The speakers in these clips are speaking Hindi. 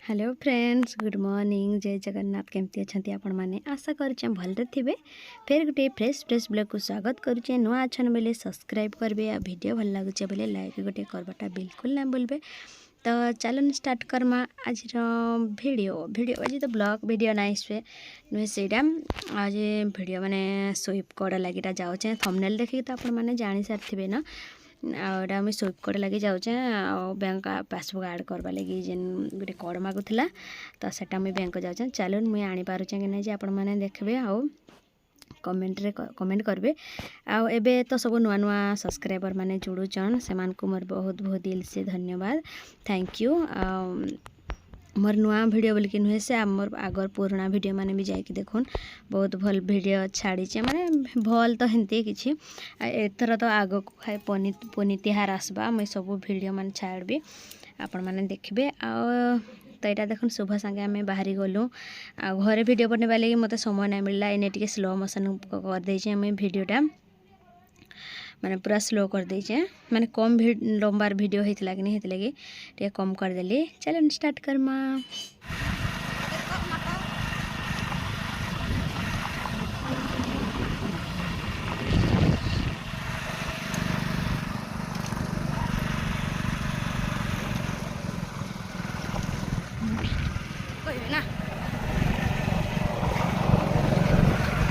हेलो फ्रेंड्स गुड मॉर्निंग जय जगन्नाथ केमती अच्छा आपण मैंने आशा करुचे भलरे थे फिर गोटे फ्रेश ब्लॉग को स्वागत करुचे नुआ अच्छन बेले सब्सक्राइब करेंगे आ वीडियो भल लगुचे बोले लाइक गोटे करवाटा बिल्कुल ना भूलबे। तो चलन स्टार्ट करमा आज वीडियो आज तो ब्लॉग वीडियो ना नुहे से आज वीडियो माने स्वीप कोड लगे जाऊे थंबनेल देखिए तो आपण मैंने जानी सारी ना आटा मुझे स्वीप कोड लगे जाऊे बैंक पासबुक ऐड करवा लगी जेन गोटे कोड मागुला तो सेटा मुझे बैंक जाऊे चलो मुझे आनीपारे कि नहीं आपण मैंने देखबे आउ कमेंट करेंगे आबे तो सब नुआ नुआ सब्सक्राइबर माने जुड़ुचन से मोर बहुत बहुत दिल से धन्यवाद थैंक यू। मोर नुआ वीडियो बोलिक नुहे से मोर आगर पुराना वीडियो माने भी जाकि देखुन बहुत भल वीडियो छाड़ी माने भल तो हेंती किछि एथर तो आग को खाए पनी तिहार आसबा मुई सब वीडियो मान छाड़बी आपण माने देखबे तो यहाँ देखो शुभ सांगे आम बाहरी गलु आ घरे वीडियो बनवा लगी मत समय ना मिलला इन्हें टे स्लो मोशन करदे वीडियोटा माने पूरा स्लो कर देचे माने कम लंबार वीडियो होता कि नहीं लगी टे कम करदेली चलो स्टार्ट करमा।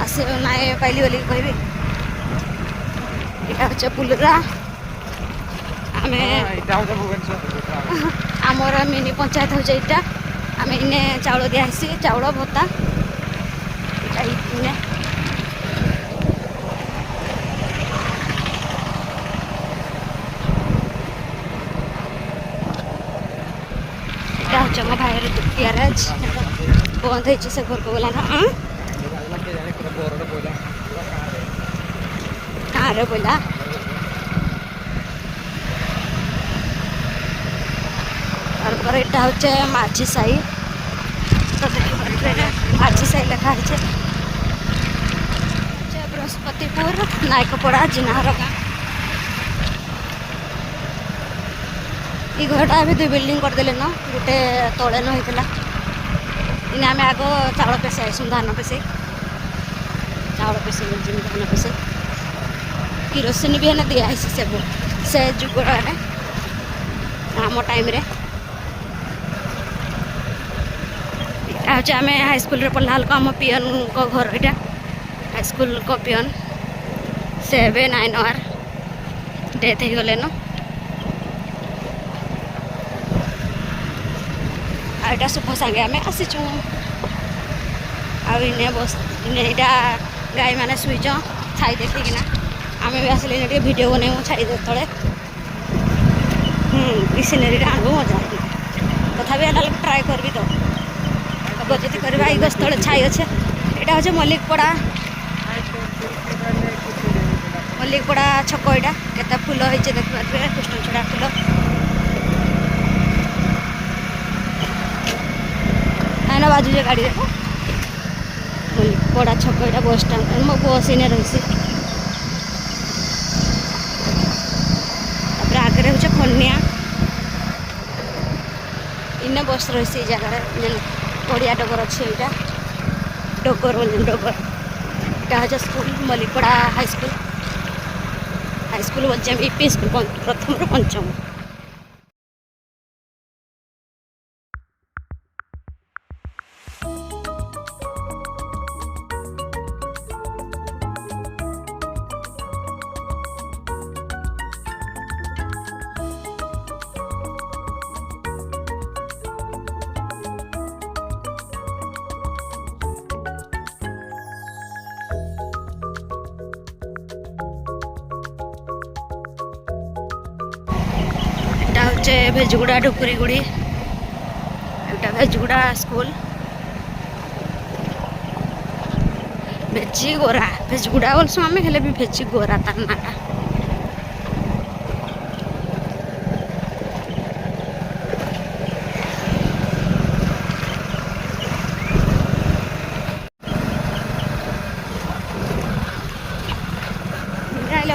आसे ना पाइली बोली कहबी यहाँ हচ্ছে पुलरा आमर मिनी पंचायत हो जाइटा आम इने चाउल दिखासी चाउल भत्ता इने मो भाई ग्यारेज बंद हो से घर को गला ना कहाँ बोला और यहाँ हচ্ছে माझी साई तो माझी साई लिखा है बृहस्पतिपुर नायकपड़ा जिनाहर गाँ ये घरटा भी दुई बिल्डिंग करदे न गोटे तले न होता इन आम आग चाउल पेसे आसू धान पेसे चाउल पेसे धान पेसे किरोसिन भी है दिखाई सब से जुगड़े आम टाइम रे आम हाई स्कूल पढ़ला हल्का आम पियन को घर यहाँ हाई स्कूल को पियन से 9 आवर डेथ हो गले न आटा सुख सांगे आम आसीचु आने बस यहाँ गाई मैंने शुच छाई देखिकिना आम भी आसिले टे भिडियो बन छाई तले सिनेरी आनबू मजा तथा ट्राए करबी तो गति करवा आई गछ तले छाई अच्छे यहाँ हूँ मल्लिकपड़ा छक यहाँ केते फूल होती देखिए कृष्णचूड़ा फूल आना बाजू जे गाड़ी देखो मल्लिकपड़ा छक यहाँ बस स्टैंड मो बस इने रही आगे हूँ खनिया इन्हें बस रही जगह पड़िया डगर अच्छे यहाँ डगर यहाँ हूँ स्कूल मल्लिकपड़ा हाई स्कूल बोलचे यूपी स्कूल प्रथम रू पंचम हूँ भेजगुड़ा ढुकुरीगुड़ी यहाँ भेजगुड़ा स्कूल भेजीगोरा भेजगुड़ा बोलसु आम हेल्ले भी भेजीगोरा तार नाटा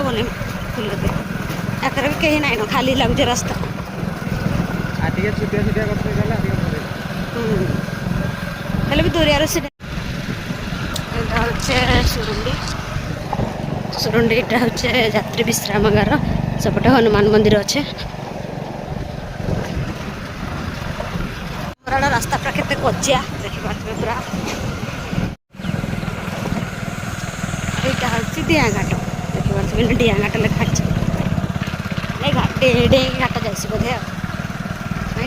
बने फूल भी कहीं ना खाली लगुचे रास्ता छुटिया छुटिया करते हेले भी दूरिया से सुरुंडी सुरुंडी एटा हচ্ছে যাত্রী বিশ্রামাগার সেপटे हनुमान मंदिर अच्छे रास्ता पूरा केते कच्चिया देखिए पूरा यहाँ हूँ डिया घाट देखिए डिया घाट लिखा डे घाट जाइए बोधे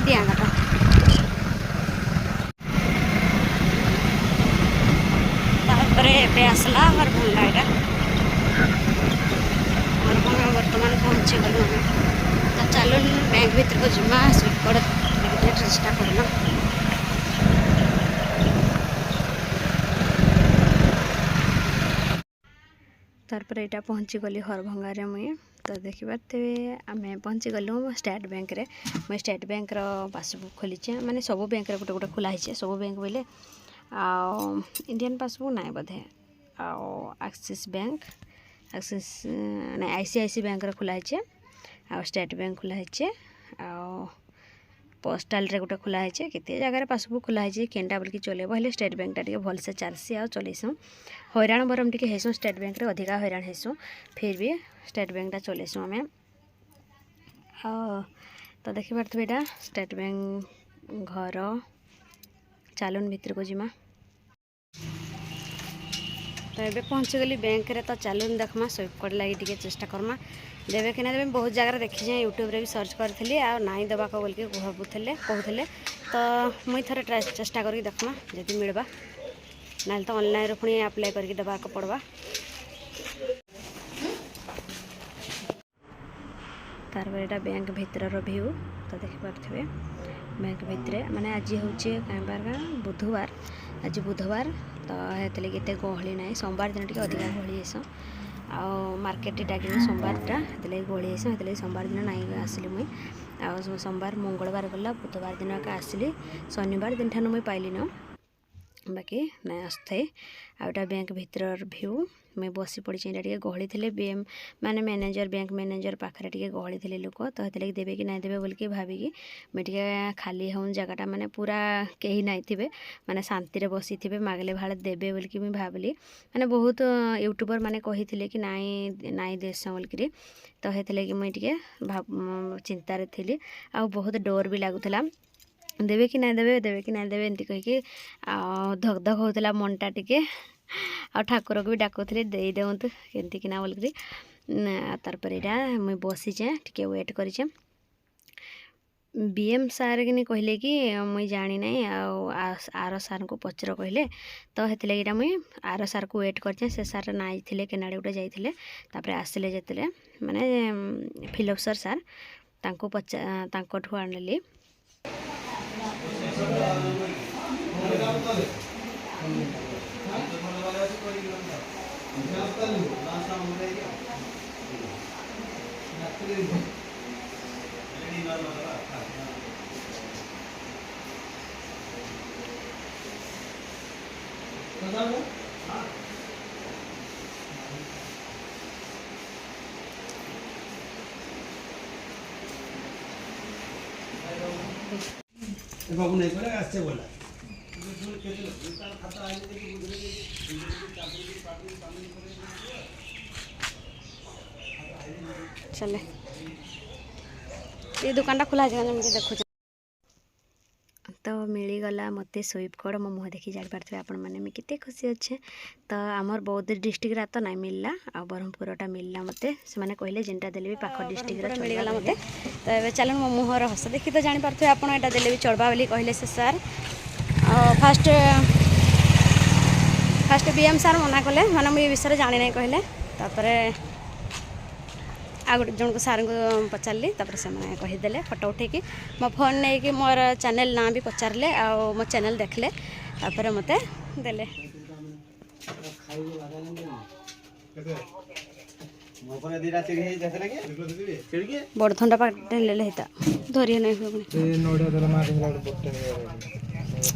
डिया घाट आसला हरभंगा यहाँ हरभंगा बर्तमान पहुँची गलु तो चलो बैंक भीतर को जिमा स्विपकोड चेष्टा करना तारपर यहाँ पहुँची गली हरभंगारे मुई तो देखिपारे आम पहुँची गलु स्टेट बैंक रे मुझे स्टेट बैंक पासबुक खोलीचे माने सब बैंक रे गोटे गोटे खोलाई सब बैंक बोले इंडियन पासबुक ना बोधे एक्सिस बैंक एक्सिस ना आईसीआईसी बैंक खोलाई स्टेट बैंक खोलाई पोस्टाल रे गोटे खोलाई केते जगह पासबुक खोलाई केनटा बोल कि चलेब हेले स्टेट बैंक टा भलसे चलसी आ चलैसु हैरान बरम टी हेसु स्टेट बैंक रे अधिका हैरान हेसु फिर भी स्टेट बैंक टा चलैसु आम तो देखिपारे यहाँ स्टेट बैंक घर चलन भीतर को जिमा तो ये पहुँची गली बैंक रे तो चलून देखमा स्विपकोड लगी टे चेष्टा करमा देवे कि ना देवे बहुत जगह देखी यूट्यूब रे भी सर्च करी आ नाई देवा बोल के कहते तो मुई थे ट्राई चेष्टा करके देखमा जदि मिलवा ना तो ऑनलाइन पुणी अप्लाई करके देवा पड़वा तार यहाँ बैंक भीतर व्यू तो देखिपे बैंक भितर माने आज हूँ बुधवार आज बुधवार तो हेतले केते गहली ना सोमवार दिन टी अधिका गहली आस मार्केट डाक सोमवारटा हेतले गहली आस हेतले सोमवार दिन नाई आसली मुई आ सोमवार मंगलवार गला बुधवार दिन का आसली शनिवार दिन ठान मुई पाइली न बाकी ना आसथे आउटा बैंक भीतर व्यू मैं बसी पड़ी टे गहली थे बीएम माने मैनेजर बैंक मैनेजर पाखे टे गहली थे लोक तो हेतले देवे कि ना देवे बोल के भाविकी मुझे खाली हूँ जगटा माने पूरा कहीं नाई थे माने शांति रे बसी थे मागले भाड़े देवे बोल कि भाविली माने बहुत यूट्यूबर माने कही कि नाई नाई देश बोलकर तो हेतले कि मुझे चिंतार थी आ बहुत डर भी लगुला देवे कि ना देवे कि ना देवे एमती कहीकि धक धक होता मनटा टिके आ ठाकुर को भी डाकुले दे दिंतु केमती कि ना बोलकर तारपर यहाँ मुझे बसीचे टे वेट करे बीएम सार कि कहले कि मुई जानी ना आर सार को पचर कहले तो हेतले यहाँ मुई आर सार को वेट कर से सार नाई थे केनाडे गोटे जाइए तापर आसिले जिते माने फिलोसर सार तांको तांकठू आनिली बाबू नहीं करे आस्ते बोला चले ये दुकान खुला मुझे देखु तो मिलगला मत स्विपकोड मो मुँह देखी जापारे आपण मैंने केते खुशी अच्छे तो आमर बौद्ध डिस्ट्रिक्ट तो ना मिलला आ ब्रह्मपुरटा मिलला मत से कहले जेनटा देले भी पाख डिस्ट्रिक्ट मिलगला मत तो ये चलो मो मुहर हस देखी तो जापारे आप यहाँ देले भी चलवा बोली कहले से सार फास्ट फास्ट बीएम सार मना कले मैंने मुझे विषय जानी ना कहले तापर आ गोटे जन को सार को पचारि से कहीदे फोटो उठेकी मो फोन नहीं कि मोर चैनल ना भी पचारे आ मो चैनल देखले तापर मत देले बड़ थंडा पाटे धरी नहीं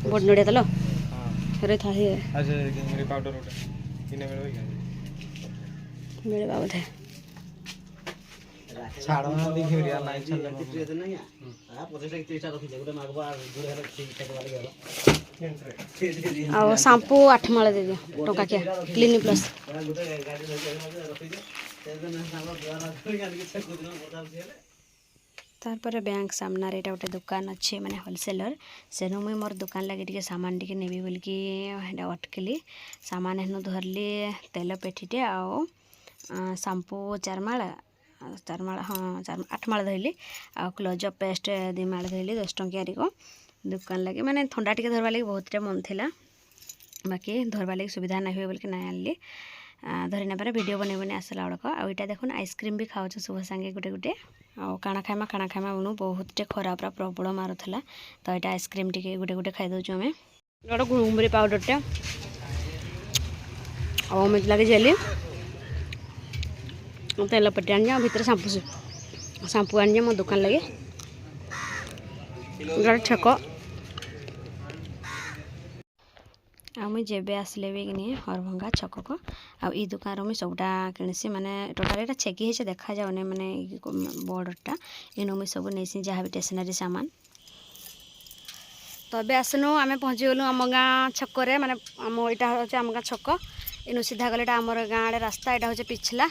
बड़ नड़िया दल मिलवा बोधे ଛାଡ଼ ନାହାନ୍ତି ଘିରିଆ ନାଇଁ ଛାଡ଼ ଆଉ ସାମ୍ପୁ 8 ମାଳ ଦେଇଦିଅ ଟଙ୍କାକିଆ କ୍ଲିନିକ୍ ପ୍ଲସ୍। ତାପରେ ବ୍ୟାଙ୍କ ସାମ୍ନାରେ ଏଇଟା ଗୋଟେ ଦୋକାନ ଅଛି ମାନେ ହୋଲସେଲର ସେନୁ ମୁଇଁ ମୋର ଦୋକାନ ଲାଗି ଟିକେ ସାମାନ ଟିକେ ନେବି ବୋଲିକି ଏଇଟା ଅଟକିଲି। ସାମାନ ହେନୁ ଧରିଲି ତେଲ ପେଠିଟେ ଆଉ ସାମ୍ପୁ 4 ମାଳ ହଁ 8 ମାଳ ଧରିଲି ଆଉ କ୍ଲୋଜଅପ୍ ପେଷ୍ଟ 2 ମାଳ ଧରିଲି 10 ଟଙ୍କିଆରିକ ଦୋକାନ ଲାଗି ମାନେ ଥଣ୍ଡା ଟିକେ ଧରବା ଲାଗି ବହୁତଟେ ମନ ଥିଲା ବାକି ଧରବା ଲାଗି ସୁବିଧା ନାଇଁ ହୁଏ ବୋଲିକି ନାଇଁ ଆଣିଲି। ଧରି ନେବାରେ ଭିଡ଼ିଓ ବନେଇ ବନେଇ ଆସିଲା ବେଳକୁ ଆଉ ଏଇଟା ଦେଖୁନ୍ ଆଇସ୍କ୍ରିମ୍ ବି ଖାଉଛୁ ଶୁଭ ସାଙ୍ଗେ ଗୋଟେ ଗୋଟେ ଆଉ କାଣା ଖାଇମା ବନୁ ବହୁତଟେ ଖରା ପୁରା ପ୍ରବଳ ମାରୁଥିଲା ତ ଏଇଟା ଆଇସ୍କ୍ରିମ୍ ଟିକେ ଗୋଟେ ଗୋଟେ ଖାଇଦେଉଛୁ ଆମେ। ଗୋଟେ ଗୁମୁରି ପାଉଡ଼ରଟା ଆଉ ଏମିତି ଲାଗି ଜେଲି ତେଲ ପେଟି ଆଣିଛି ଆଉ ଭିତରେ ସାମ୍ପୁ ଆଣିଛି ମୋ ଦୋକାନ ଲାଗି ଗୋଟେ ଛକ ଆଉ ମୁଇଁ ଯେବେ ଆସିଲେ ବି କି ନିଏ ହରଭଙ୍ଗା ଛକକୁ ଆଉ ଇ ଦୋକାନରୁ ମୁଇଁ ସବୁଟା କିଣିସି ମାନେ ଟୋଟାଲ ଏଇଟା ଛେକି ହେଇছে ଦେଖାଯାଉନି ମାନେ ବର୍ଡ଼ରଟା ଇନୁ ମୁଇଁ ସବୁ ନେଇସି ଯାହା ବି ଷ୍ଟେସନାରୀ ସାମାନ। ତ ଏବେ ଆସିନୁ ଆମେ ପହଞ୍ଚିଗଲୁ ଆମ ଗାଁ ଛକରେ ମାନେ ଆମ ଏଇଟା ହେଉଛି ଆମ ଗାଁ ଛକ ଇନୁ ସିଧା ଗଲେ ଏଇଟା ଆମର ଗାଁ ଆଡ଼େ ରାସ୍ତା ଏଇଟା ହେଉଛି ପିଛଲା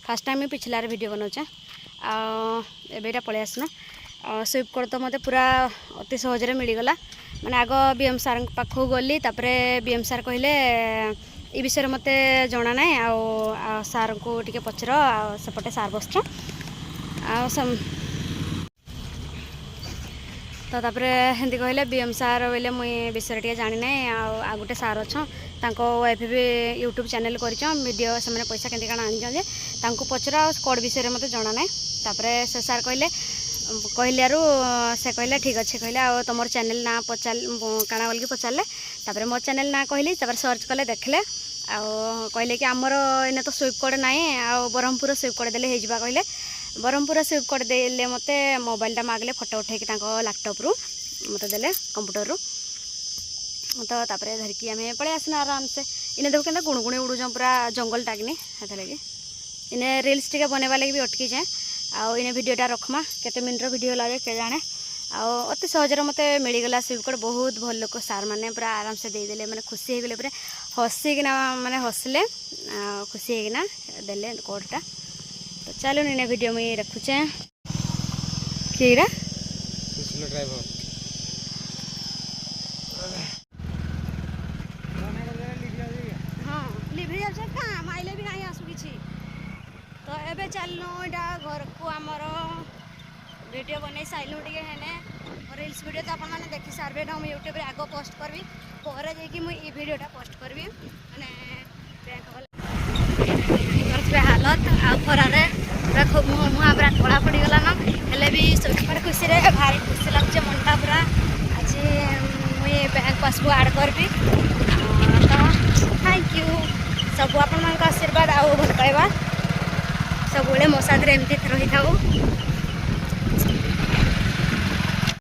ଫାର୍ଷ୍ଟ ଟାଇମ୍ ପିଛଲାରେ ଭିଡ଼ିଓ ବନାଉଛେ ଆଉ ଏବେ ଏଇଟା ପଳେଇ ଆସିନୁ ସୁଇପ୍ କୋଡ଼ ତ ମୋତେ ପୁରା ଅତି ସହଜରେ ମିଳିଗଲା ମାନେ ଆଗ BM ସାର୍ଙ୍କ ପାଖକୁ ଗଲି ତାପରେ BM ସାର୍ କହିଲେ ଏ ବିଷୟରେ ମୋତେ ଜଣା ନାହିଁ ଆଉ ସାର୍ଙ୍କୁ ଟିକେ ପଚର ଆଉ ସେପଟେ ସାର୍ ବସିଛ ଆଉ ତ ତାପରେ ହେନ୍ତି କହିଲେ BM ସାର୍ ବୋଇଲେ ମୁଇଁ ବିଷୟରେ ଟିକେ ଜାଣି ନାହିଁ ଆଉ ଗୋଟେ ସାର୍ ଅଛନ୍ ତାଙ୍କ ୱାଇଫ୍ ବି ୟୁଟ୍ୟୁବ୍ ଚ୍ୟାନେଲ୍ କରିଛନ୍ ଭିଡ଼ିଓ ସେମାନେ ପଇସା କେମିତି କାଣା ଆଣିଛନ୍ ଯେ ତାଙ୍କୁ ପଚରା ଆଉ କୋଡ଼ ବିଷୟରେ ମୋତେ ଜଣା ନାହିଁ। ତାପରେ ସେ ସାର୍ କହିଲାରୁ ସେ କହିଲେ ଠିକ୍ ଅଛି କହିଲେ ଆଉ ତୁମର ଚ୍ୟାନେଲ୍ ନାଁ କାଣା ବୋଲିକି ପଚାରିଲେ ତାପରେ ମୋ ଚ୍ୟାନେଲ୍ ନାଁ କହିଲି ତାପରେ ସର୍ଚ୍ଚ କଲେ ଦେଖିଲେ ଆଉ କହିଲେ କି ଆମର ଏଇନେ ତ ସୁଇପ୍ କୋଡ଼ ନାହିଁ ଆଉ ବ୍ରହ୍ମପୁର ସୁଇପ୍ କୋଡ଼ ଦେଲେ ହେଇଯିବା କହିଲେ ବ୍ରହ୍ମପୁର ସୁଇପ୍ କୋଡ଼ ଦେଲେ ମୋତେ ମୋବାଇଲଟା ମାଗିଲେ ଫଟୋ ଉଠେଇକି ତାଙ୍କ ଲ୍ୟାପଟପ୍ରୁ ମୋତେ ଦେଲେ କମ୍ପ୍ୟୁଟରରୁ ତ ତାପରେ ଧରିକି ଆମେ ପଳେଇ ଆସିଲୁ ଆରାମସେ ଇନେ ଦେଖୁ କେନ୍ତା ଗୁଣୁଗୁଣି ଉଡ଼ୁଛନ୍ ପୁରା ଜଙ୍ଗଲ ଟାକିନି ସେଥିଲାଗି ଇନେ ରିଲ୍ସ ଟିକେ ବନେଇବା ଲାଗି ବି ଅଟକିଛେଁ ଆଉ ଇନେ ଭିଡ଼ିଓଟା ରଖ୍ମା କେତେ ମିନିଟ୍ର ଭିଡ଼ିଓ ଲାଗେ କେ ଜାଣେ ଆଉ ଅତି ସହଜରେ ମୋତେ ମିଳିଗଲା ସୁଇପ୍ କୋଡ଼ ବହୁତ ଭଲ ଲୋକ ସାର୍ ମାନେ ପୁରା ଆରାମସେ ଦେଇଦେଲେ ମାନେ ଖୁସି ହେଇଗଲେ ପୁରା ହସିକିନା ମାନେ ହସିଲେ ଆଉ ଖୁସି ହେଇକିନା ଦେଲେ କୋଡ଼ଟା ତ ଚାଲୁନ୍ ଇନେ ଭିଡ଼ିଓ ମୁଇଁ ରଖୁଛେଁ କିରା ଡ୍ରାଇଭର ହଁ ଲିଭରି ଯାଉଛେ କାମ ଆଇଲେ ବି ନାହିଁ ଆସୁ କିଛି ତ ଏବେ ଚାଲିଲୁ ଏଇଟା ଘରକୁ ଆମର ଭିଡ଼ିଓ ବନେଇ ସାରିଲୁ ଟିକେ ହେନେ ରିଲ୍ସ ଭିଡ଼ିଓ ତ ଆପଣମାନେ ଦେଖି ସାରିବେ ନା ମୁଁ ୟୁଟ୍ୟୁବରେ ଆଗ ପୋଷ୍ଟ କରିବି ପରେ ଯାଇକି ମୁଁ ଇ ଭିଡ଼ିଓଟା ପୋଷ୍ଟ କରିବି ମାନେ କରିଥିବା ହାଲତ ଆଉ ଖରାରେ ପୁରା ଖୁବ୍ ମୁହଁ ପୁରା କଳା ପଡ଼ିଗଲାନ ହେଲେ ବି ମାନେ ଖୁସିରେ ଭାରି ଖୁସି ଲାଗୁଛି ମନଟା ପୁରା ଆଜି ମୁଇଁ ବ୍ୟାଙ୍କ ପାସବୁକ୍ ଆଡ଼୍ କରିବି ତ ଥ୍ୟାଙ୍କ ୟୁ ସବୁ ଆପଣମାନଙ୍କ ଆଶୀର୍ବାଦ ଆଉ ଭଲ ପାଇବା ସବୁବେଳେ ମୋ ସାଥିରେ ଏମିତି ରହିଥାଉ।